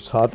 7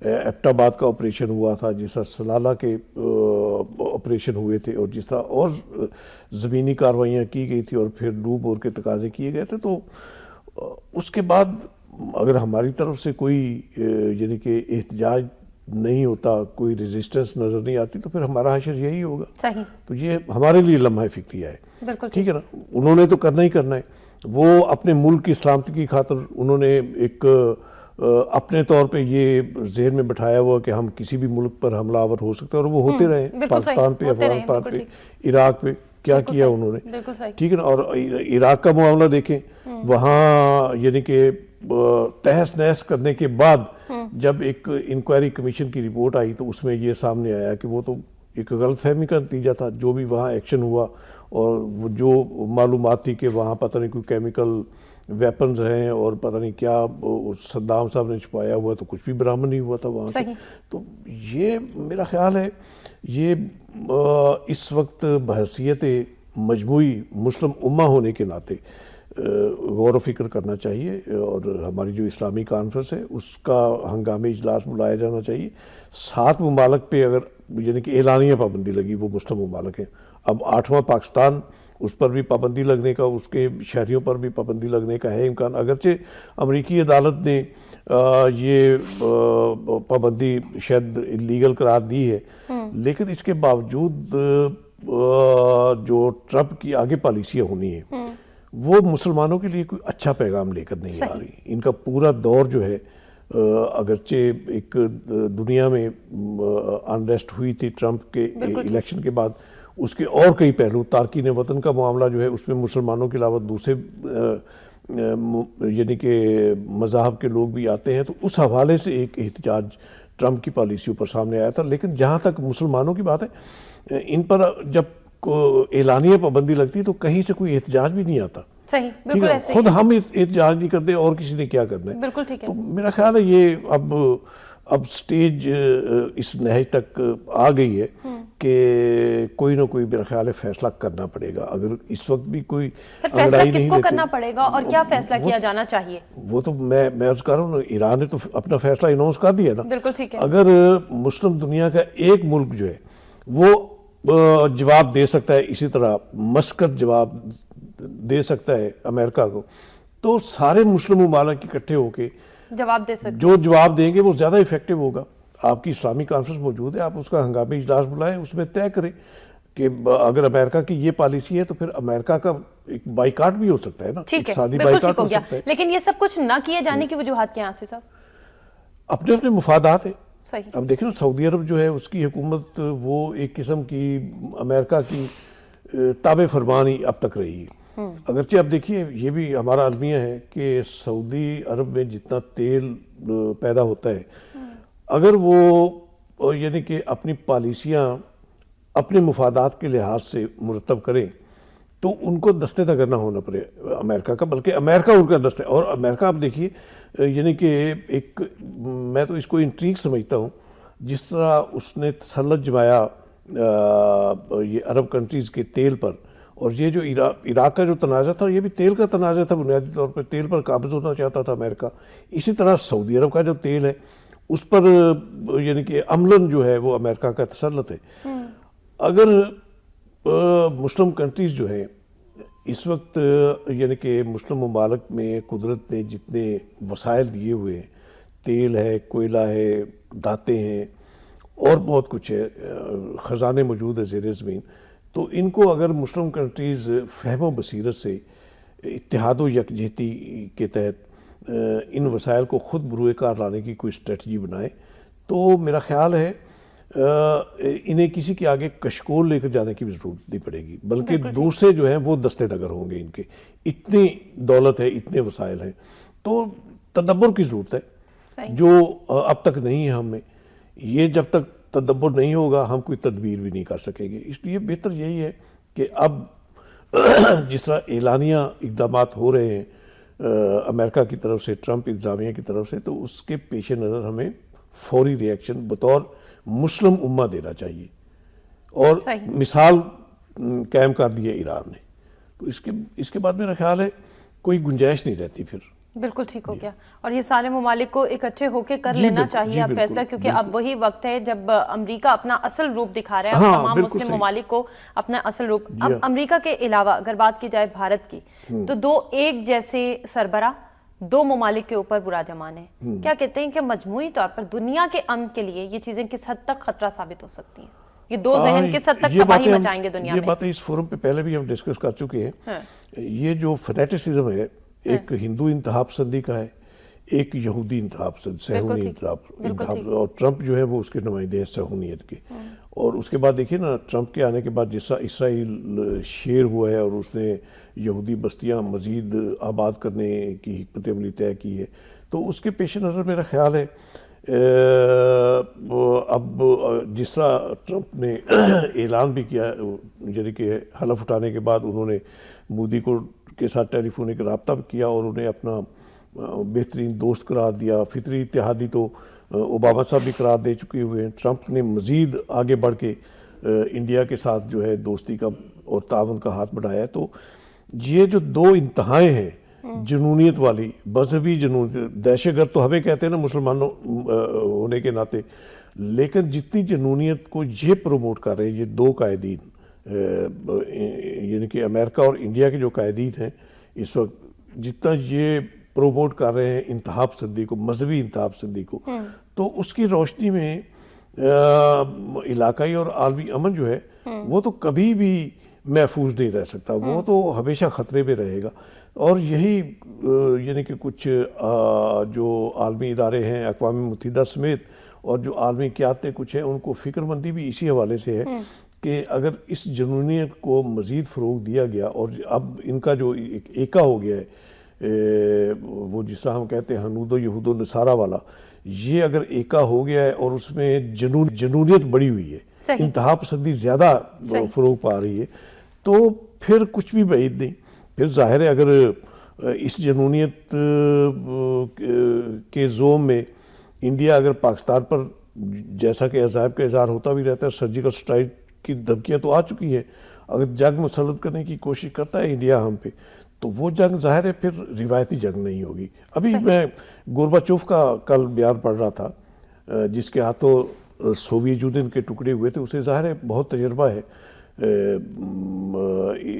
Abbott آباد کا operation ہوا تھا، جس طرح سلالہ کے آپریشن ہوئے تھے، اور جس طرح اور زمینی کارروائیاں کی گئی تھی اور پھر ڈو بور کے تقاضے کیے گئے تھے، تو اس کے بعد اگر ہماری طرف سے کوئی یعنی کہ احتجاج نہیں ہوتا، کوئی ریزسٹنس نظر نہیں آتی، تو پھر ہمارا حشر یہی ہوگا. صحیح. تو یہ ہمارے لیے لمحہ فکریہ ہے. بالکل ٹھیک ہے نا. انہوں نے تو کرنا ہی کرنا ہے. وہ اپنے ملک کی سلامتی کی خاطر انہوں نے ایک اپنے طور پہ یہ ذہن میں بٹھایا ہوا کہ ہم کسی بھی ملک پر حملہ آور ہو سکتے ہیں، اور وہ ہوتے رہے ہیں. پاکستان پہ، افغانستان پہ، عراق پہ کیا کیا انہوں نے. ٹھیک ہے نا. اور عراق کا معاملہ دیکھیں، وہاں یعنی کہ تہس نہس کرنے کے بعد جب ایک انکوائری کمیشن کی رپورٹ آئی تو اس میں یہ سامنے آیا کہ وہ تو ایک غلط فہمی کا نتیجہ تھا. جو بھی وہاں ایکشن ہوا اور وہ جو معلومات تھی کہ وہاں پتہ نہیں کوئی کیمیکل ویپنز ہیں اور پتہ نہیں کیا صدام صاحب نے چھپایا ہوا، تو کچھ بھی برآمد نہیں ہوا تھا وہاں سے. تو یہ میرا خیال ہے یہ اس وقت بحیثیت مجموعی مسلم امہ ہونے کے ناطے غور و فکر کرنا چاہیے، اور ہماری جو اسلامی کانفرنس ہے اس کا ہنگامی اجلاس بلایا جانا چاہیے. 7 ممالک پہ اگر یعنی کہ اعلانیہ پابندی لگی، وہ مسلم ممالک ہیں. اب 8واں پاکستان، اس پر بھی پابندی لگنے کا، اس کے شہریوں پر بھی پابندی لگنے کا ہے امکان. اگرچہ امریکی عدالت نے یہ پابندی شاید لیگل قرار دی ہے، لیکن اس کے باوجود جو ٹرمپ کی آگے پالیسیاں ہونی ہیں وہ مسلمانوں کے لیے کوئی اچھا پیغام لے کر نہیں آ رہی. ان کا پورا دور جو ہے، اگرچہ ایک دنیا میں انریسٹ ہوئی تھی ٹرمپ کے الیکشن کے بعد، اس کے اور کئی پہلو، تارکین وطن کا معاملہ جو ہے اس میں مسلمانوں کے علاوہ دوسرے یعنی کہ مذاہب کے لوگ بھی آتے ہیں، تو اس حوالے سے ایک احتجاج ٹرمپ کی پالیسیوں پر سامنے آیا تھا. لیکن جہاں تک مسلمانوں کی بات ہے، ان پر جب اعلانیہ پابندی لگتی ہے تو کہیں سے کوئی احتجاج بھی نہیں آتا. صحیح، بالکل ایسے خود ہم احتجاج نہیں کرتے اور کسی نے کیا کرنا ہے. بالکل ٹھیک ہے. تو میرا خیال ہے یہ اب سٹیج اس نہج تک آ گئی ہے کہ کوئی نہ کوئی میرا خیال ہے فیصلہ کرنا پڑے گا. اگر اس وقت بھی کوئی فیصلہ کس کو کرنا پڑے گا اور کیا فیصلہ کیا جانا چاہیے؟ وہ تو میں عرض کر رہا ہوں، ایران نے تو اپنا فیصلہ اناؤنس کر دیا نا. بالکل ٹھیک ہے. اگر مسلم دنیا کا ایک ملک جو ہے وہ جواب دے سکتا ہے، اسی طرح مسکت جواب دے سکتا ہے امریکہ کو، تو سارے مسلم ممالک اکٹھے ہو کے جواب دے سکتے، جو جواب دیں گے وہ زیادہ ایفیکٹو ہوگا. آپ کی اسلامی کانفرنس موجود ہے، آپ اس کا ہنگامی اجلاس بلائیں، اس میں طے کریں کہ اگر امریکہ کی یہ پالیسی ہے تو پھر امریکہ کا ایک بائیکاٹ بھی ہو سکتا ہے نا. ٹھیک ہے، اقتصادی بالکل بائیکاٹ ٹھیک ہو ہو گیا. سکتا ہے. لیکن یہ سب کچھ نہ کیے جانے کی وجوہات کیا ہیں آصف صاحب؟ اپنے اپنے مفادات ہیں. صحیح. اب دیکھیں نا، سعودی عرب جو ہے اس کی حکومت وہ ایک قسم کی امریکہ کی تابع فرمانی اب تک رہی ہے. اگرچہ اب دیکھیے یہ بھی ہمارا المیہ ہے کہ سعودی عرب میں جتنا تیل پیدا ہوتا ہے، اگر وہ یعنی کہ اپنی پالیسیاں اپنے مفادات کے لحاظ سے مرتب کریں تو ان کو دستے نگر نہ ہونا پڑے امریکہ کا، بلکہ امریکہ ان کا دستے. اور امریکہ آپ دیکھیے یعنی کہ ایک، میں تو اس کو انٹریگ سمجھتا ہوں، جس طرح اس نے تسلط جمایا یہ عرب کنٹریز کے تیل پر، اور یہ جو عراق کا جو تنازع تھا یہ بھی تیل کا تنازع تھا. بنیادی طور پر تیل پر قابض ہونا چاہتا تھا امریکہ. اسی طرح سعودی عرب کا جو تیل ہے اس پر یعنی کہ عملاً جو ہے وہ امریکہ کا تسلط ہے. اگر مسلم کنٹریز جو ہیں اس وقت یعنی کہ مسلم ممالک میں قدرت نے جتنے وسائل دیے ہوئے ہیں، تیل ہے، کوئلہ ہے، دھاتیں ہیں اور بہت کچھ ہے، خزانے موجود ہے زیر زمین، تو ان کو اگر مسلم کنٹریز فہم و بصیرت سے اتحاد و یکجہتی کے تحت ان وسائل کو خود بروئے کار لانے کی کوئی اسٹریٹجی بنائے تو میرا خیال ہے انہیں کسی کے آگے کشکول لے کر جانے کی بھی ضرورت نہیں پڑے گی، بلکہ دوسرے جو ہیں وہ دستے نگر ہوں گے. ان کے اتنی دولت ہے، اتنے وسائل ہیں، تو تدبر کی ضرورت ہے جو اب تک نہیں ہے ہم میں. یہ جب تک تدبر نہیں ہوگا ہم کوئی تدبیر بھی نہیں کر سکیں گے. اس لیے بہتر یہی ہے کہ اب جس طرح اعلانیہ اقدامات ہو رہے ہیں امریکہ کی طرف سے، ٹرمپ انتظامیہ کی طرف سے، تو اس کے پیش نظر ہمیں فوری ری ایکشن بطور مسلم امہ دینا چاہیے. اور مثال قائم کر دی ہے ایران نے، تو اس کے بعد میرا خیال ہے کوئی گنجائش نہیں رہتی پھر بالکل ٹھیک ہو گیا، اور یہ سارے ممالک کو اکٹھے ہو کے کر لینا چاہیے اب فیصلہ، کیونکہ اب وہی وقت ہے جب امریکہ اپنا اصل روپ دکھا رہا ہے، تمام مسلم ممالک کو اپنا اصل روپ. اب امریکہ کے علاوہ اگر بات کی جائے بھارت کی، تو دو ایک جیسے سربراہ دو ممالک کے اوپر برا جمان ہے. کیا کہتے ہیں کہ مجموعی طور پر دنیا کے امن کے لیے یہ چیزیں کس حد تک خطرہ ثابت ہو سکتی ہیں؟ یہ دو ذہن کس حد تک تباہی مچائیں گے دنیا میں؟ یہ باتیں اس فورم پہ پہلے بھی ہم ڈسکس کر چکے ہیں. یہ جو فنیٹسزم ہے، ایک ہندو انتہا پسندی کا ہے، ایک یہودی انتہا پسند، صہیونی انتہا پسند، اور ٹرمپ جو ہے وہ اس کے نمائندے ہیں صہیونیت کے. اور اس کے بعد دیکھیے نا، ٹرمپ کے آنے کے بعد جس طرح اسرائیل شیر ہوا ہے اور اس نے یہودی بستیاں مزید آباد کرنے کی حکمت عملی طے کی ہے، تو اس کے پیش نظر میرا خیال ہے اب جس طرح ٹرمپ نے اعلان بھی کیا، یعنی کہ حلف اٹھانے کے بعد انہوں نے مودی کو کے ساتھ ٹیلی فونک رابطہ بھی کیا اور انہیں اپنا بہترین دوست قرار دیا. فطری اتحادی تو اوباما صاحب بھی قرار دے چکے ہوئے ہیں. ٹرمپ نے مزید آگے بڑھ کے انڈیا کے ساتھ جو ہے دوستی کا اور تعاون کا ہاتھ بڑھایا ہے. تو یہ جو دو انتہائیں ہیں جنونیت والی، مذہبی جنونیت، دہشت گرد تو ہمیں کہتے ہیں نا مسلمانوں ہونے کے ناطے، لیکن جتنی جنونیت کو یہ پروموٹ کر رہے ہیں یہ دو قائدین، یعنی کہ امریکہ اور انڈیا کے جو قائدین ہیں اس وقت، جتنا یہ پروموٹ کر رہے ہیں انتہا پسندی کو، مذہبی انتہا پسندی کو، تو اس کی روشنی میں علاقائی اور عالمی امن جو ہے وہ تو کبھی بھی محفوظ نہیں رہ سکتا، وہ تو ہمیشہ خطرے میں رہے گا. اور یہی یعنی کہ کچھ جو عالمی ادارے ہیں اقوام متحدہ سمیت اور جو عالمی قیادتیں کچھ ہیں، ان کو فکر مندی بھی اسی حوالے سے ہے کہ اگر اس جنونیت کو مزید فروغ دیا گیا اور اب ان کا جو ایکا ہو گیا ہے، وہ جس طرح ہم کہتے ہیں ہنود و یہود و نصارہ والا، یہ اگر ایکا ہو گیا ہے اور اس میں جنونیت بڑی ہوئی ہے، انتہا پسندی زیادہ فروغ پا رہی ہے، تو پھر کچھ بھی بعید نہیں. پھر ظاہر ہے اگر اس جنونیت کے زوم میں انڈیا اگر پاکستان پر، جیسا کہ عذاب کا اظہار ہوتا بھی رہتا ہے، سرجیکل اسٹرائک کی دھمکیاں تو آ چکی ہیں، اگر جنگ مسلط کرنے کی کوشش کرتا ہے انڈیا ہم پہ، تو وہ جنگ ظاہر ہے پھر روایتی جنگ نہیں ہوگی. ابھی میں گورباچوف کا کل بیان پڑھ رہا تھا، جس کے ہاتھوں سوویت یونین کے ٹکڑے ہوئے تھے. اسے ظاہر ہے بہت تجربہ ہے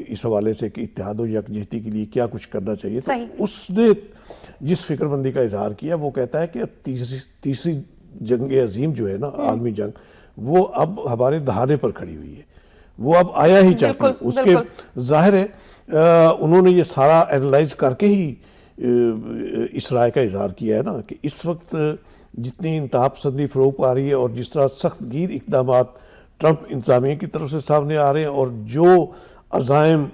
اس حوالے سے کہ اتحاد و یکجہتی کے لیے کیا کچھ کرنا چاہیے. تو اس نے جس فکر مندی کا اظہار کیا، وہ کہتا ہے کہ تیسری جنگ عظیم جو ہے نا، عالمی جنگ، وہ اب ہمارے دہانے پر کھڑی ہوئی ہے، وہ اب آیا ہی چاہتی ہے. اس کے ظاہر ہے انہوں نے یہ سارا اینالائز کر کے ہی اس رائے کا اظہار کیا ہے نا کہ اس وقت جتنی انتہا پسندی فروغ پا رہی ہے اور جس طرح سخت گیر اقدامات ٹرمپ انتظامیہ کی طرف سے سامنے آ رہے ہیں اور جو عزائم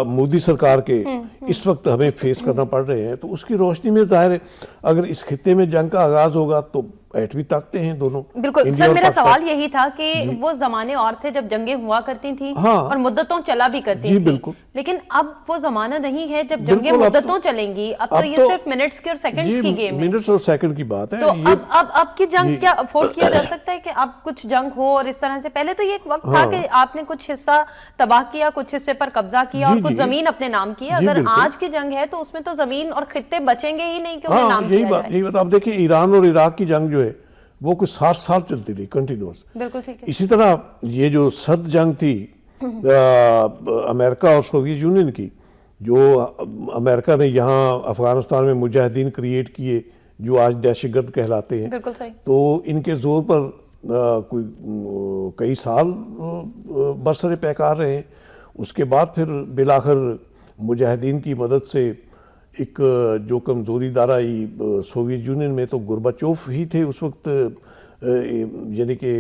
مودی سرکار کے اس وقت ہمیں فیس کرنا پڑ رہے ہیں، تو اس کی روشنی میں ظاہر ہے اگر اس خطے میں جنگ کا آغاز ہوگا تو ایٹمی طاقتیں ہیں دونوں. بالکل سر، میرا سوال یہی تھا کہ وہ زمانے اور تھے جب جنگیں ہوا کرتی تھیں اور مدتوں چلا بھی کرتی تھیں، لیکن اب وہ زمانہ نہیں ہے جب جنگیں مدتوں چلیں گی. اب تو یہ صرف منٹس کی اور سیکنڈز کی گیم ہے، منٹس اور سیکنڈ کی بات ہے. تو اب کی جنگ کیا افورڈ کیا جا سکتا ہے کہ اب کچھ جنگ ہو؟ اور اس طرح سے پہلے تو یہ ایک وقت تھا کہ آپ نے کچھ حصہ تباہ کیا، کچھ حصے پر قبضہ کیا اور کچھ زمین اپنے نام کی. اگر آج کی جنگ ہے تو اس میں تو زمین اور خطے بچیں گے ہی نہیں کہ انہیں نام کیا جائے. یہی بات آپ دیکھیں، ایران اور عراق کی جنگ جو ہے وہ کچھ 60 سال چلتی رہی کنٹینیوس. بالکل ٹھیک ہے. اسی طرح یہ جو سرد جنگ تھی امریکہ اور سوویت یونین کی، جو امریکہ نے یہاں افغانستان میں مجاہدین کریٹ کیے جو آج دہشت گرد کہلاتے ہیں، بالکل صحیح، تو ان کے زور پر کوئی کئی سال برسر پیکار رہے. اس کے بعد پھر بالآخر مجاہدین کی مدد سے ایک جو کمزوری دار آئی سوویت یونین میں، تو گورباچوف ہی تھے اس وقت، یعنی کہ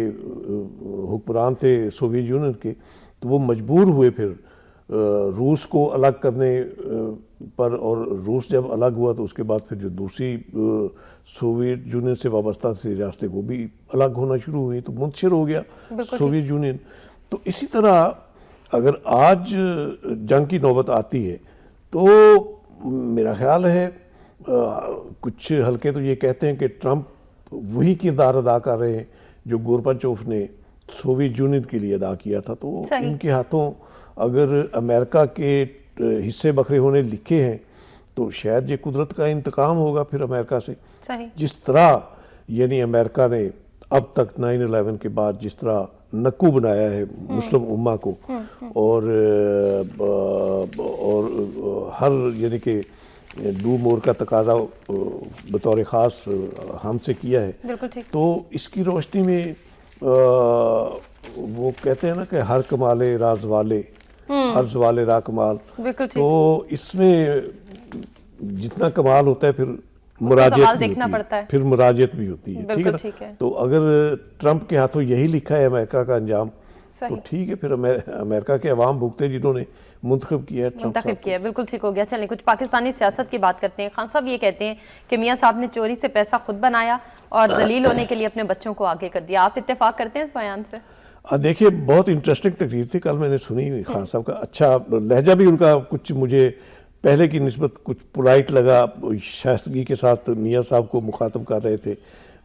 حکمران تھے سوویت یونین کے، تو وہ مجبور ہوئے پھر روس کو الگ کرنے پر. اور روس جب الگ ہوا تو اس کے بعد پھر جو دوسری سوویت یونین سے وابستہ تھی ریاستیں وہ بھی الگ ہونا شروع ہوئی، تو منتشر ہو گیا سوویت یونین. تو اسی طرح اگر آج جنگ کی نوبت آتی ہے تو میرا خیال ہے کچھ حلقے تو یہ کہتے ہیں کہ ٹرمپ وہی کردار ادا کر رہے ہیں جو گورباچوف نے سوویت یونین کے لیے ادا کیا تھا. تو ان کے ہاتھوں اگر امریکہ کے حصے بکھرے ہونے لکھے ہیں تو شاید یہ قدرت کا انتقام ہوگا پھر امریکہ سے. صحیح. جس طرح یعنی امریکہ نے اب تک 9/11 کے بعد جس طرح نکو بنایا ہے مسلم امہ کو اور ہر یعنی کہ ڈو مور کا تقاضا بطور خاص ہم سے کیا ہے. تو اس کی روشنی میں وہ کہتے ہیں نا کہ ہر کمالے راز والے ہر زوالے را کمال. تو اس میں جتنا کمال ہوتا ہے پھر مراجعت بھی ہوتی ہے, پھر مراجعت بھی ہوتی ہے. ٹھیک ہے نا. تو اگر ٹرمپ کے ہاتھوں یہی لکھا ہے امریکہ کا انجام تو ٹھیک ہے, پھر امریکہ کے عوام بھگتے جنہوں نے منتخب کیا ہے. بالکل ٹھیک ہو گیا. چلیں کچھ پاکستانی سیاست کی بات کرتے ہیں. خان صاحب یہ کہتے ہیں کہ میاں صاحب نے چوری سے پیسہ خود بنایا اور ذلیل ہونے کے لیے اپنے بچوں کو آگے کر دیا. آپ اتفاق کرتے ہیں اس بیان سے؟ دیکھیے بہت انٹرسٹنگ تقریر تھی کل میں نے سنی خان صاحب کا. اچھا لہجہ بھی ان کا کچھ مجھے پہلے کی نسبت کچھ پولائٹ لگا, شائستگی کے ساتھ میاں صاحب کو مخاطب کر رہے تھے.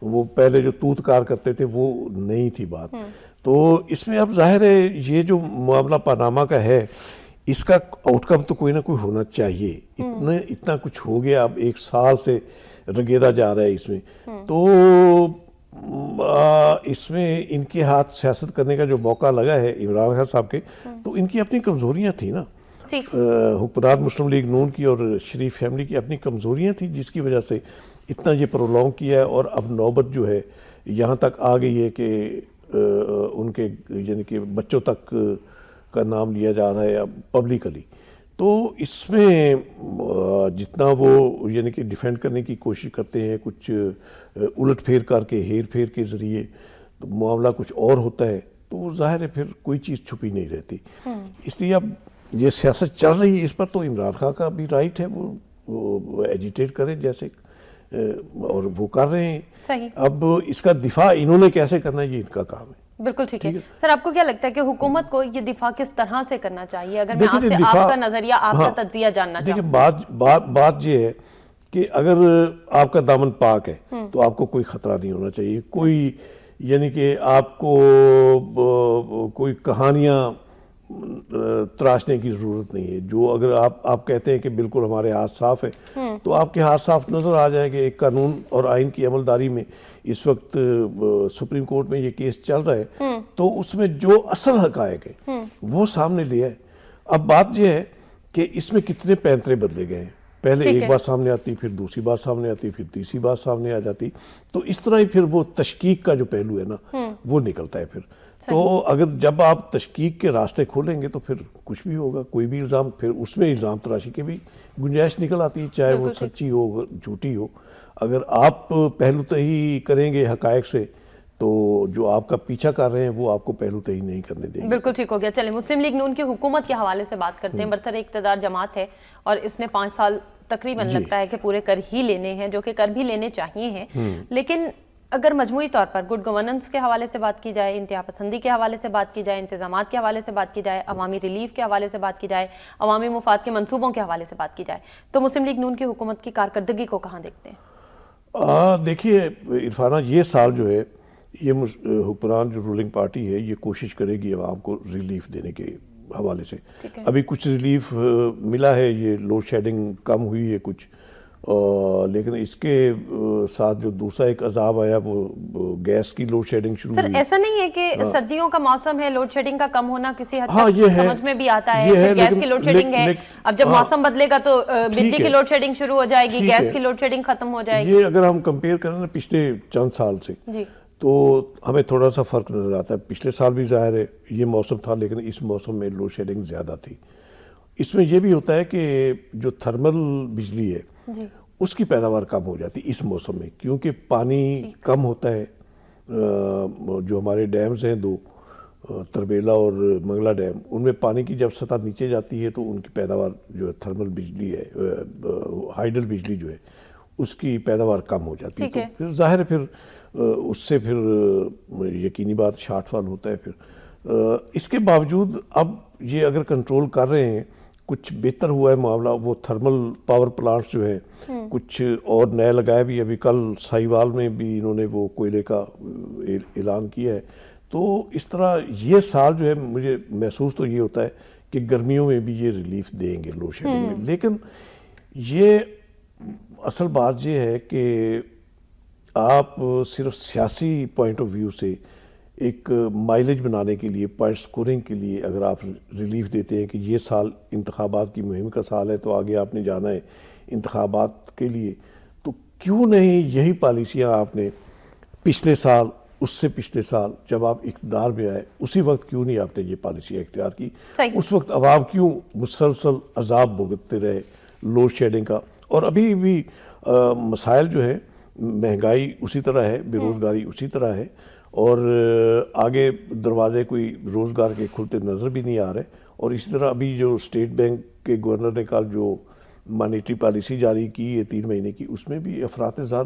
وہ پہلے جو توت کار کرتے تھے وہ نہیں تھی بات. تو اس میں اب ظاہر ہے یہ جو معاملہ پاناما کا ہے اس کا آؤٹ کم تو کوئی نہ کوئی ہونا چاہیے. اتنا کچھ ہو گیا, اب 1 سال سے رگیدا جا رہا ہے اس میں. تو اس میں ان کے ہاتھ سیاست کرنے کا جو موقع لگا ہے عمران خان صاحب کے, تو ان کی اپنی کمزوریاں تھیں نا. حکمران مسلم لیگ نون کی اور شریف فیملی کی اپنی کمزوریاں تھیں جس کی وجہ سے اتنا یہ پرولونگ کیا ہے. اور اب نوبت جو ہے یہاں تک آ گئی ہے کہ ان کے یعنی کہ بچوں تک کا نام لیا جا رہا ہے اب پبلکلی. تو اس میں جتنا وہ یعنی کہ ڈیفینڈ کرنے کی کوشش کرتے ہیں کچھ الٹ پھیر کر کے ہیر پھیر کے ذریعے تو معاملہ کچھ اور ہوتا ہے. تو ظاہر ہے پھر کوئی چیز چھپی نہیں رہتی. اس لیے اب یہ سیاست چل رہی ہے اس پر تو عمران خان کا بھی رائٹ ہے وہ ایجیٹیٹ کریں جیسے اور وہ کر رہے ہیں. اب اس کا دفاع انہوں نے کیسے کرنا ہے یہ ان کا کام ہے. بالکل ٹھیک ہے. سر آپ کو کیا لگتا ہے کہ حکومت کو یہ دفاع کس طرح سے کرنا چاہیے؟ اگر میں آپ سے آپ کا نظریہ آپ کا تجزیہ جاننا چاہوں. دیکھیں بات یہ ہے کہ اگر آپ کا دامن پاک ہے تو آپ کو کوئی خطرہ نہیں ہونا چاہیے. کوئی یعنی کہ آپ کو کوئی کہانیاں تراشنے کی ضرورت نہیں ہے. جو اگر آپ کہتے ہیں کہ بالکل ہمارے ہاتھ صاف ہے تو آپ کے ہاتھ صاف نظر آ جائے کہ ایک قانون اور آئین کی عملداری میں اس وقت سپریم کورٹ میں یہ کیس چل رہا ہے تو اس میں جو اصل حقائق ہے وہ سامنے لیا ہے. اب بات یہ ہے کہ اس میں کتنے پینترے بدلے گئے ہیں. پہلے ایک بات سامنے آتی, پھر دوسری بات سامنے آتی, پھر تیسری بات سامنے آ جاتی. تو اس طرح ہی پھر وہ تشکیک کا جو پہلو ہے نا وہ نکلتا ہے پھر. تو اگر جب آپ تشکیک کے راستے کھولیں گے تو پھر کچھ بھی ہوگا, کوئی بھی الزام پھر اس میں الزام تراشی کی بھی گنجائش نکل آتی ہے, چاہے وہ سچی ہو جھوٹی ہو. اگر آپ پہلو تہی کریں گے حقائق سے تو جو آپ کا پیچھا کر رہے ہیں وہ آپ کو پہلو تہی نہیں کرنے دیں گے. بالکل ٹھیک ہو گیا. چلیں مسلم لیگ نون کی حکومت کے حوالے سے بات کرتے ہیں. برسر اقتدار جماعت ہے اور اس نے 5 سال تقریباً لگتا ہے کہ پورے کر ہی لینے ہیں, جو کہ کر بھی لینے چاہیے ہیں. لیکن اگر مجموعی طور پر گڈ گورننس کے حوالے سے بات کی جائے, انتہا پسندی کے حوالے سے بات کی جائے, انتظامات کے حوالے سے بات کی جائے, عوامی ریلیف کے حوالے سے بات کی جائے, عوامی مفاد کے منصوبوں کے حوالے سے بات کی جائے, تو مسلم لیگ نون کی حکومت کی کارکردگی کو کہاں دیکھتے ہیں؟ دیکھیے عرفانہ, یہ سال جو ہے یہ حکمران جو رولنگ پارٹی ہے یہ کوشش کرے گی عوام کو ریلیف دینے کے حوالے سے. ابھی کچھ ریلیف ملا ہے, یہ لوڈ شیڈنگ کم ہوئی ہے کچھ, لیکن اس کے ساتھ جو دوسرا ایک عذاب آیا وہ گیس کی لوڈ شیڈنگ شروع ہوئی. سر ایسا نہیں ہے کہ سردیوں کا موسم ہے, لوڈ شیڈنگ کا کم ہونا کسی حد تک سمجھ میں بھی آتا ہے, پھر گیس کی لوڈ شیڈنگ ہے. اب جب موسم بدلے گا تو بجلی کی لوڈ شیڈنگ شروع ہو جائے گی, گیس کی لوڈ شیڈنگ ختم ہو جائے گی. یہ اگر ہم کمپیئر کریں نا پچھلے چند سال سے تو ہمیں تھوڑا سا فرق نظر آتا ہے. پچھلے سال بھی ظاہر ہے یہ موسم تھا لیکن اس موسم میں لوڈ شیڈنگ زیادہ تھی. اس میں یہ بھی ہوتا ہے کہ جو تھرمل بجلی ہے اس کی پیداوار کم ہو جاتی اس موسم میں, کیونکہ پانی کم ہوتا ہے. جو ہمارے ڈیمز ہیں 2, تربیلا اور منگلا ڈیم, ان میں پانی کی جب سطح نیچے جاتی ہے تو ان کی پیداوار جو ہے تھرمل بجلی ہے, ہائیڈل بجلی جو ہے اس کی پیداوار کم ہو جاتی ہے. تو پھر ظاہر ہے پھر اس سے پھر یقینی بات شارٹ فال ہوتا ہے. پھر اس کے باوجود اب یہ اگر کنٹرول کر رہے ہیں, کچھ بہتر ہوا ہے معاملہ. وہ تھرمل پاور پلانٹس جو ہیں کچھ اور نئے لگائے بھی, ابھی کل سائیوال میں بھی انہوں نے وہ کوئلے کا اعلان کیا ہے. تو اس طرح یہ سال جو ہے مجھے محسوس تو یہ ہوتا ہے کہ گرمیوں میں بھی یہ ریلیف دیں گے لوڈ شیڈنگ میں. لیکن یہ اصل بات یہ ہے کہ آپ صرف سیاسی پوائنٹ آف ویو سے ایک مائلیج بنانے کے لیے، پوائنٹ سکورنگ کے لیے اگر آپ ریلیف دیتے ہیں کہ یہ سال انتخابات کی مہم کا سال ہے تو آگے آپ نے جانا ہے انتخابات کے لیے، تو کیوں نہیں یہی پالیسیاں آپ نے پچھلے سال، اس سے پچھلے سال جب آپ اقتدار میں آئے اسی وقت کیوں نہیں آپ نے یہ پالیسیاں اختیار کی؟ اس وقت عوام کیوں مسلسل عذاب بھگتتے رہے لوڈ شیڈنگ کا؟ اور ابھی بھی مسائل جو ہے، مہنگائی اسی طرح ہے، بے روزگاری اسی طرح ہے، اور آگے دروازے کوئی روزگار کے کھلتے نظر بھی نہیں آ رہے. اور اسی طرح ابھی جو اسٹیٹ بینک کے گورنر نے کل جو مانیٹری پالیسی جاری کی ہے 3 مہینے کی، اس میں بھی افراط زر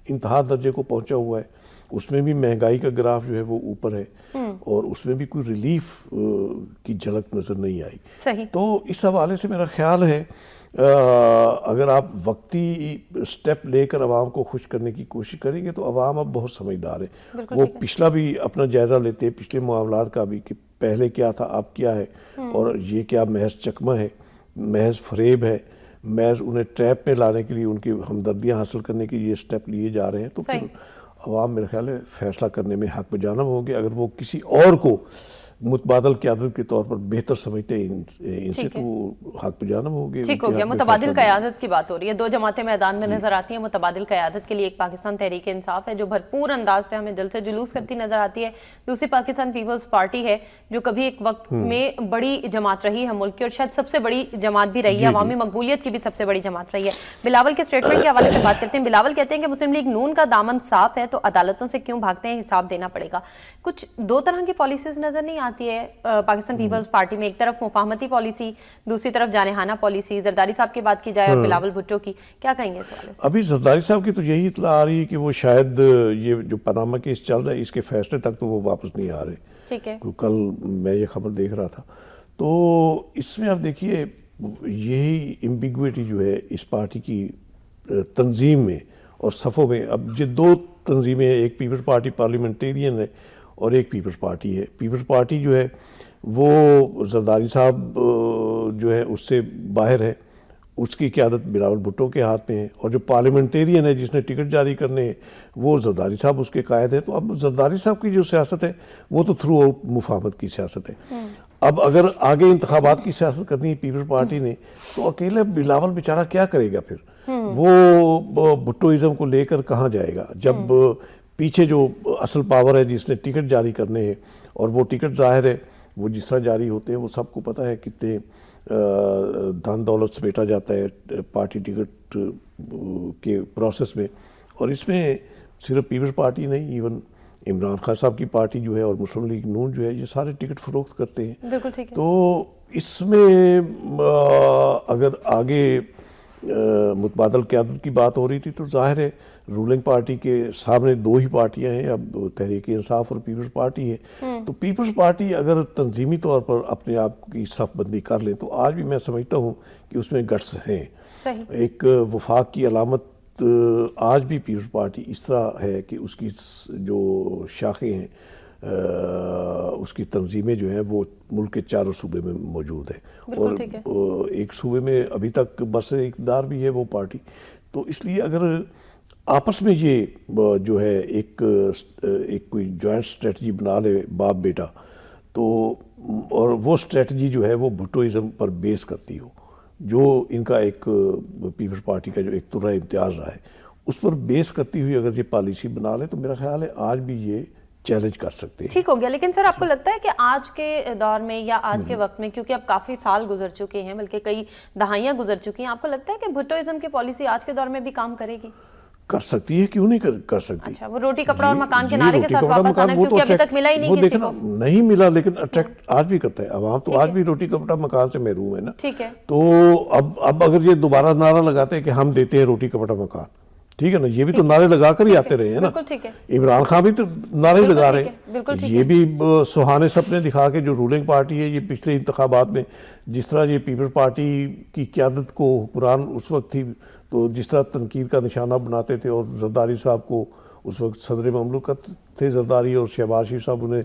انتہا درجے کو پہنچا ہوا ہے. اس میں بھی مہنگائی کا گراف جو ہے وہ اوپر ہے، اور اس میں بھی کوئی ریلیف کی جھلک نظر نہیں آئی. صحیح. تو اس حوالے سے میرا خیال ہے اگر آپ وقتی سٹیپ لے کر عوام کو خوش کرنے کی کوشش کریں گے تو عوام اب بہت سمجھدار ہے. وہ پچھلا بھی اپنا جائزہ لیتے ہیں، پچھلے معاملات کا بھی، کہ پہلے کیا تھا اب کیا ہے، اور یہ کیا محض چکمہ ہے، محض فریب ہے، محض انہیں ٹریپ میں لانے کے لیے ان کی ہمدردیاں حاصل کرنے کے یہ سٹیپ لیے جا رہے ہیں. تو پھر عوام میرے خیال ہے فیصلہ کرنے میں حق بجانب ہوں گے. اگر وہ کسی اور کو متبادل قیادت کے طور پر بہتر سمجھتے ہیں ان سے، تو وہ حق بجانب ہوں گے. ٹھیک ہو گیا. متبادل قیادت کی بات ہو رہی ہے، 2 جماعتیں میدان میں نظر آتی ہیں متبادل قیادت کے لیے. ایک پاکستان تحریک انصاف ہے جو بھرپور انداز سے ہمیں جلسے جلوس کرتی نظر آتی ہے. دوسری پاکستان پیپلز پارٹی ہے جو کبھی ایک وقت میں بڑی جماعت رہی ہے ملک کی، اور شاید سب سے بڑی جماعت بھی رہی ہے، عوامی مقبولیت کی بھی سب سے بڑی جماعت رہی ہے. بلاول کے اسٹیٹمنٹ کے حوالے سے بات کرتے ہیں. بلاول کہتے ہیں کہ مسلم لیگ نون کا دامن صاف ہے تو عدالتوں سے کیوں بھاگتے ہیں، حساب دینا پڑے گا. کچھ 2 طرح کی پالیسیز نظر نہیں آتی ہے پاکستان پیپلز پارٹی میں؟ ایک طرف مفاہمتی پالیسی، دوسری طرف جانحانہ پالیسی. زرداری صاحب کی بات کی جائے اور بلاول بھٹو کی، کیا کہیں گے اس حوالے سے؟ ابھی زرداری صاحب کی تو یہی اطلاع آ رہی ہے کہ وہ شاید یہ جو پاناما کیس چل رہا ہے اس کے فیصلے تک تو وہ واپس نہیں آ رہے. ٹھیک ہے. کل میں یہ خبر دیکھ رہا تھا. تو اس میں آپ دیکھیے یہی ایمبیگویٹی جو ہے اس پارٹی کی تنظیم میں اور صفوں میں. اب یہ 2 تنظیمیں ہیں، ایک پیپلز پارٹی پارلیمنٹیرین ہے اور ایک پیپلز پارٹی ہے. پیپلز پارٹی جو ہے وہ زرداری صاحب جو ہے اس سے باہر ہے، اس کی قیادت بلاول بھٹو کے ہاتھ میں ہے، اور جو پارلیمنٹیرین ہے جس نے ٹکٹ جاری کرنے ہیں وہ زرداری صاحب اس کے قائد ہے. تو اب زرداری صاحب کی جو سیاست ہے وہ تو تھرو آؤٹ مفاہمت کی سیاست ہے. اب اگر آگے انتخابات کی سیاست کرنی ہے پیپلز پارٹی نے تو اکیلے بلاول بیچارہ کیا کرے گا پھر؟ وہ بھٹوازم کو لے کر کہاں جائے گا جب پیچھے جو اصل پاور ہے جس نے ٹکٹ جاری کرنے ہیں، اور وہ ٹکٹ ظاہر ہے وہ جس طرح جاری ہوتے ہیں وہ سب کو پتہ ہے کتنے دھن دولت سمیٹا جاتا ہے پارٹی ٹکٹ کے پروسیس میں. اور اس میں صرف پیپلز پارٹی نہیں، ایون عمران خان صاحب کی پارٹی جو ہے اور مسلم لیگ نون جو ہے یہ سارے ٹکٹ فروخت کرتے ہیں. بالکل ٹھیک ہے. تو اس میں اگر آگے متبادل قیادت کی بات ہو رہی تھی تو ظاہر ہے رولنگ پارٹی کے سامنے 2 ہی پارٹیاں ہیں، اب تحریک انصاف اور پیپلز پارٹی ہے. تو پیپلز پارٹی اگر تنظیمی طور پر اپنے آپ کی صف بندی کر لیں تو آج بھی میں سمجھتا ہوں کہ اس میں گٹس ہیں. ایک وفاق کی علامت آج بھی پیپلز پارٹی اس طرح ہے کہ اس کی جو شاخیں ہیں، اس کی تنظیمیں جو ہیں وہ ملک کے 4 صوبے میں موجود ہیں، اور ایک صوبے میں ابھی تک برسر اقتدار بھی ہے وہ پارٹی. تو اس لیے اگر آپس میں یہ جو ہے ایک کوئی جوائنٹ اسٹریٹجی بنا لے باپ بیٹا، تو اور وہ اسٹریٹجی جو ہے وہ بھٹوازم پر بیس کرتی ہو، جو ان کا ایک پیپلز پارٹی کا جو ایک طرح امتیاز رہا ہے اس پر بیس کرتی ہوئی اگر یہ پالیسی بنا لے تو میرا خیال ہے آج بھی یہ چیلنج کر سکتے ہیں. ٹھیک ہو گیا. لیکن سر آپ کو لگتا ہے کہ آج کے دور میں یا آج کے وقت میں، کیونکہ اب کافی سال گزر چکے ہیں بلکہ کئی دہائیاں گزر چکی ہیں، آپ کو لگتا ہے کہ بھٹوازم کی پالیسی آج کے دور میں بھی کام کرے گی؟ کر سکتی ہے، کیوں نہیں کر سکتی. اچھا، وہ روٹی کپڑا اور مکان کے نعرے کے ساتھ واپس آنا، کیونکہ ابھی تک ملا ہی نہیں کسی کو. نہیں ملا لیکن اٹریکٹ آج بھی کرتا ہے. عوام تو آج بھی روٹی کپڑا مکان سے محروم ہے نا. ٹھیک ہے. تو اب اگر یہ دوبارہ نعرہ لگاتے ہیں کہ ہم دیتے ہیں روٹی کپڑا مکان، ٹھیک ہے نا، یہ بھی تو نعرے لگا کر ہی آتے رہے ہیں نا. عمران خان بھی تو نعرے لگا رہے ہیں. یہ بھی سہانے سپنے دکھا کے جو رولنگ پارٹی ہے، یہ پچھلے انتخابات میں جس طرح یہ پیپلز پارٹی کی قیادت کو حکمران اس وقت تھی تو جس طرح تنقید کا نشانہ بناتے تھے اور زرداری صاحب کو اس وقت صدر مملکت تھے زرداری، اور شہباز شریف صاحب انہیں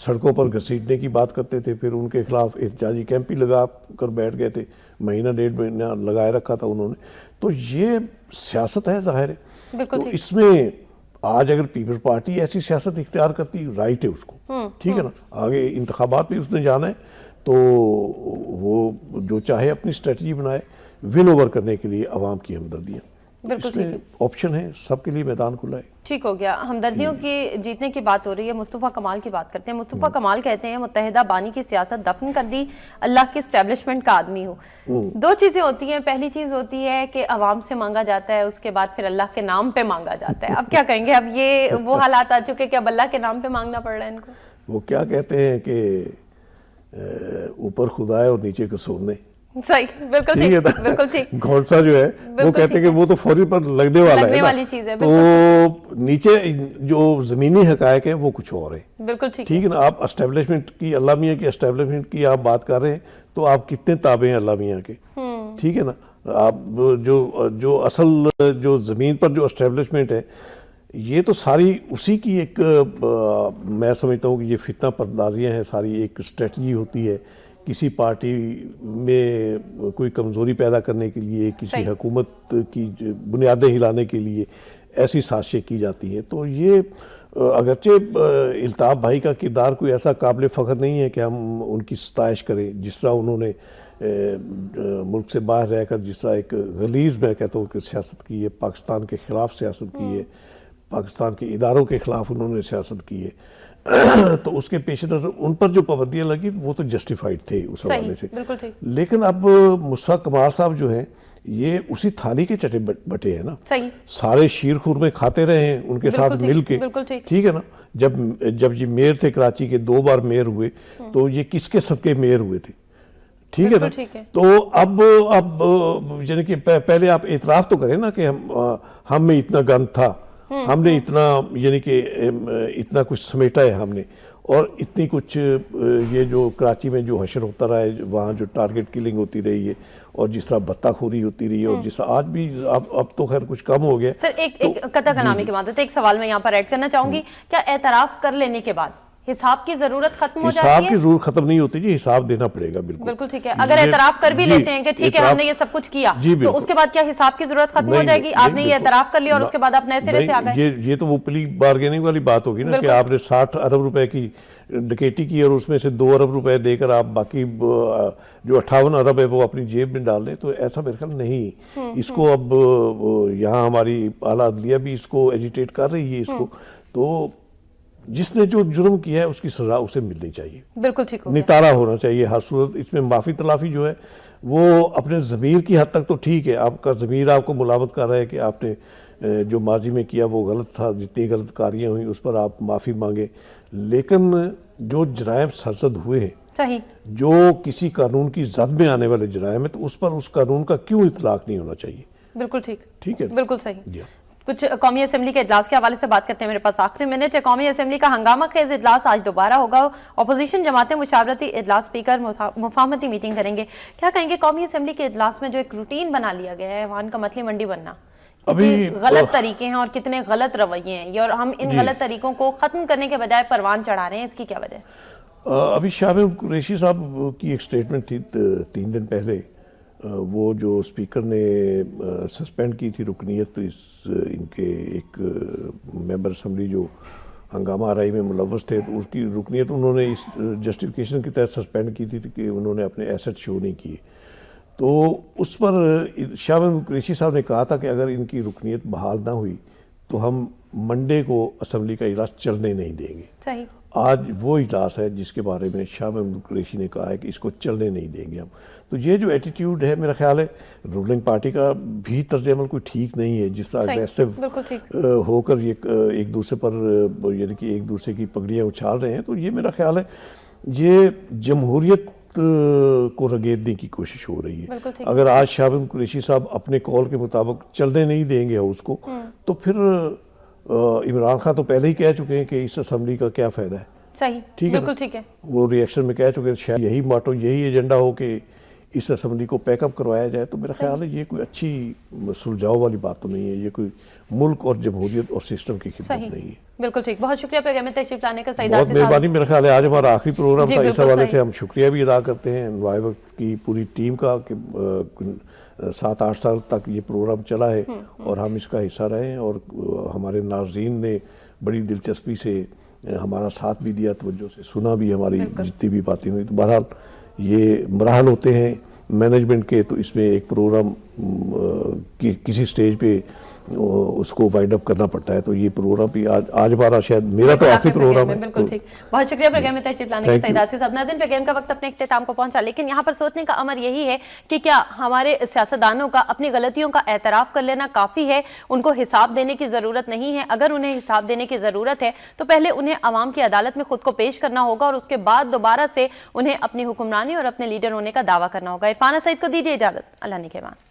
سڑکوں پر گھسیٹنے کی بات کرتے تھے، پھر ان کے خلاف احتجاجی کیمپ بھی لگا کر بیٹھ گئے تھے، مہینہ ڈیڑھ مہینہ لگائے رکھا تھا انہوں نے. تو یہ سیاست ہے ظاہر ہے. تو اس میں آج اگر پیپل پارٹی ایسی سیاست اختیار کرتی، رائٹ ہے اس کو، ٹھیک ہے نا، آگے انتخابات بھی اس نے جانا ہے، تو وہ جو چاہے اپنی اسٹریٹجی بنائے ون اوور کرنے کے لیے عوام کی ہمدردیاں. اس میں آپشن ہے، سب کے لیے میدان کھلا ہے. ٹھیک ہو گیا. ہمدردیوں کی جیتنے کی بات ہو رہی ہے. مصطفیٰ کمال کی بات کرتے ہیں. مصطفیٰ کمال کہتے ہیں متحدہ بانی کی سیاست دفن کر دی، اللہ کی اسٹیبلشمنٹ کا آدمی ہو. دو چیزیں ہوتی ہیں. پہلی چیز ہوتی ہے کہ عوام سے مانگا جاتا ہے، اس کے بعد پھر اللہ کے نام پہ مانگا جاتا ہے. اب کیا کہیں گے؟ اب یہ وہ حالات آ چکے کہ اب اللہ کے نام پہ مانگنا پڑ رہا ہے ان کو. وہ کیا کہتے ہیں کہ اوپر خدا ہے اور نیچے قصور. صحیح، بالکل ٹھیک، بالکل ٹھیک. گھونسا جو ہے وہ کہتے ہیں کہ وہ تو فوری پر لگنے والا ہے نا، تو نیچے جو زمینی حقائق ہیں وہ کچھ اور ہے. بالکل ٹھیک ہے نا. آپ اسٹیبلشمنٹ کی، اللہ میاں کی اسٹیبلشمنٹ کی آپ بات کر رہے ہیں، تو آپ کتنے تابع ہیں اللہ میاں کے، ٹھیک ہے نا. آپ جو اصل جو زمین پر جو اسٹیبلشمنٹ ہے، یہ تو ساری اسی کی ایک، میں سمجھتا ہوں کہ یہ فتنہ پردازیاں ہیں ساری. ایک اسٹریٹجی ہوتی ہے کسی پارٹی میں کوئی کمزوری پیدا کرنے کے لیے، کسی حکومت کی بنیادیں ہلانے کے لیے ایسی سازشیں کی جاتی ہیں. تو یہ اگرچہ الطاف بھائی کا کردار کوئی ایسا قابل فخر نہیں ہے کہ ہم ان کی ستائش کریں، جس طرح انہوں نے ملک سے باہر رہ کر جس طرح ایک غلیظ، میں کہتا ہوں کہ سیاست کی ہے، پاکستان کے خلاف سیاست کی ہے، پاکستان کے اداروں کے خلاف انہوں نے سیاست کی ہے. تو اس کے پیش نظر ان پر جو پابندیاں لگی وہ تو جسٹیفائڈ تھے اس حوالے سے. لیکن اب مصطفیٰ کمال صاحب جو ہیں، یہ اسی تھالی کے چٹے بٹے ہیں نا. سارے شیر خورمے کھاتے رہے ہیں ان کے ساتھ مل کے، ٹھیک ہے نا. جب یہ میئر تھے کراچی کے، 2 بار میئر ہوئے، تو یہ کس کے صدقے میئر ہوئے تھے، ٹھیک ہے نا. تو اب یعنی کہ پہلے آپ اعتراف تو کریں نا کہ ہم میں اتنا گند تھا، ہم نے اتنا، یعنی کہ اتنا کچھ سمیٹا ہے ہم نے، اور اتنی کچھ یہ جو کراچی میں جو حشر ہوتا رہا ہے، وہاں جو ٹارگٹ کلنگ ہوتی رہی ہے، اور جس طرح بتہ خوری ہوتی رہی ہے، اور جس طرح آج بھی، اب تو خیر کچھ کم ہو گیا. سر ایک قطع کلامی کی مدد، ایک سوال میں یہاں پر ایڈ کرنا چاہوں گی. کیا اعتراف کر لینے کے بعد حساب کی ضرورت ختم ہو جاتی ہے؟ حساب کی ضرورت ختم نہیں ہوتی جی، حساب دینا پڑے گا. بالکل ٹھیک ہے. اگر اعتراف کر بھی لیتے ہیں کہ ٹھیک ہے ہم نے یہ سب کچھ کیا، تو اس کے بعد کیا حساب کی ضرورت ختم ہو جائے گی؟ آپ نے یہ اعتراف کر لیا اور اس کے بعد آپ نئے سرے سے آ گئے. یہ تو وہ پلی بارگیننگ والی بات ہوگی نا، کہ آپ نے 60 ارب روپے کی ڈکیٹی کی اور اس میں سے 2 ارب روپے دے کر آپ باقی جو 58 ارب ہے وہ اپنی جیب میں ڈال دیں. تو ایسا میرے خیال نہیں. اس کو اب یہاں ہماری اعلیٰ عدلیہ بھی اس کو ایجیٹیٹ کر رہی ہے اس کو. تو جس نے جو جرم کیا ہے اس کی سزا اسے ملنی چاہیے. بالکل ٹھیک ہو، نتارا ہونا چاہیے ہر صورت. اس میں معافی تلافی جو ہے وہ اپنے ضمیر کی حد تک تو ٹھیک ہے، آپ کا ضمیر آپ کو ملامت کر رہا ہے کہ آپ نے جو ماضی میں کیا وہ غلط تھا، جتنی غلط کاریاں ہوئیں اس پر آپ معافی مانگیں. لیکن جو جرائم سرزد ہوئے ہیں، جو کسی قانون کی زد میں آنے والے جرائم ہیں، تو اس پر اس قانون کا کیوں اطلاق نہیں ہونا چاہیے. بالکل ٹھیک ہے، بالکل صحیح. کچھ قومی اسمبلی کے اجلاس کے حوالے سے بات کرتے ہیں. میرے پاس آخری منٹ ہے. قومی اسمبلی کا ہنگامہ خیز اجلاس آج دوبارہ ہوگا. اپوزیشن جماعتیں مشاورتی اجلاس اسپیکر مفاہمتی میٹنگ کریں گے. کیا کہیں گے قومی اسمبلی کے اجلاس میں جو ایک روٹین بنا لیا گیا ہے، ایوان کا متلی منڈی بننا، ابھی غلط طریقے ہیں اور کتنے غلط رویے ہیں، اور ہم ان غلط طریقوں کو ختم کرنے کے بجائے پروان چڑھا رہے ہیں، اس کی کیا وجہ ہے؟ ابھی شاہ محمود قریشی صاحب کی ایک سٹیٹمنٹ تھی 3 دن پہلے، وہ جو اسپیکر نے سسپینڈ کی تھی رکنیت ان کے ایک ممبر اسمبلی جو ہنگامہ آرائی میں ملوث تھے، تو اس کی رکنیت انہوں نے اس جسٹیفیکیشن کے تحت سسپینڈ کی تھی کہ انہوں نے اپنے ایسٹ شو نہیں کیے. تو اس پر شاہ محمود قریشی صاحب نے کہا تھا کہ اگر ان کی رکنیت بحال نہ ہوئی تو ہم منڈے کو اسمبلی کا اجلاس چلنے نہیں دیں گے. آج وہ اجلاس ہے جس کے بارے میں شاہ محمود قریشی نے کہا ہے کہ اس کو چلنے نہیں دیں گے ہم. تو یہ جو ایٹیٹیوڈ ہے، میرا خیال ہے رولنگ پارٹی کا بھی طرز عمل کوئی ٹھیک نہیں ہے. جس طرح اگریسو ہو کر یہ ایک دوسرے پر، یعنی کہ ایک دوسرے کی پگڑیاں اچھال رہے ہیں، تو یہ میرا خیال ہے یہ جمہوریت کو رگیدنے کی کوشش ہو رہی ہے. اگر آج شاہ محمود قریشی صاحب اپنے کال کے مطابق چلنے نہیں دیں گے اس کو، تو پھر عمران خان تو پہلے ہی کہہ چکے ہیں کہ اس اسمبلی کا کیا فائدہ ہے. ٹھیک ہے، وہ ری ایکشن میں کہہ چکے ہیں. شاید یہی ماٹو، یہی ایجنڈا ہو کہ اس اسمبلی کو پیک اپ کروایا جائے تو میرا خیال ہے یہ کوئی اچھی سلجھاؤ والی بات تو نہیں ہے، یہ کوئی ملک اور جمہوریت اور سسٹم کی خدمت نہیں ہے۔ بالکل ٹھیک، بہت شکریہ پروگرام میں تشریف لانے کا سعید بہت آصف صاحب۔ مہربانی، میرا خیال ہے آج ہمارا آخری پروگرام جی، تھا، اس بالکل حوالے صحیح۔ سے ہم شکریہ بھی ادا کرتے ہیں وائے وقت کی پوری ٹیم کا کہ 7-8 سال تک یہ پروگرام چلا ہے اور ہم اس کا حصہ رہے ہیں، اور ہمارے ناظرین نے بڑی دلچسپی سے ہمارا ساتھ بھی دیا، توجہ سے سنا بھی ہماری جتنی بھی باتیں ہوئی۔ تو بہرحال یہ مراحل ہوتے ہیں مینجمنٹ کے، تو اس میں ایک پروگرام کسی سٹیج پہ اس کو وائنڈ اپ کرنا پڑتا ہے، تو یہ پروگرام بھی آج ہمارا شاید میرا تو آخری پروگرام ہے۔ بالکل ٹھیک، بہت شکریہ پروگرام میں تشریف لانے کا سعید آصف صاحب۔ ناظرین، پروگرام کا وقت اپنے اختتام کو پہنچا، لیکن یہاں پر سوچنے کا امر یہی ہے کہ کیا ہمارے سیاستدانوں کا اپنی غلطیوں کا اعتراف کر لینا کافی ہے؟ ان کو حساب دینے کی ضرورت نہیں ہے؟ اگر انہیں حساب دینے کی ضرورت ہے تو پہلے انہیں عوام کی عدالت میں خود کو پیش کرنا ہوگا، اور اس کے بعد دوبارہ سے انہیں اپنی حکمرانی اور اپنے لیڈر ہونے کا دعویٰ کرنا ہوگا۔ عرفانہ سعید کو دیجیے اجازت، اللہ نگہبان۔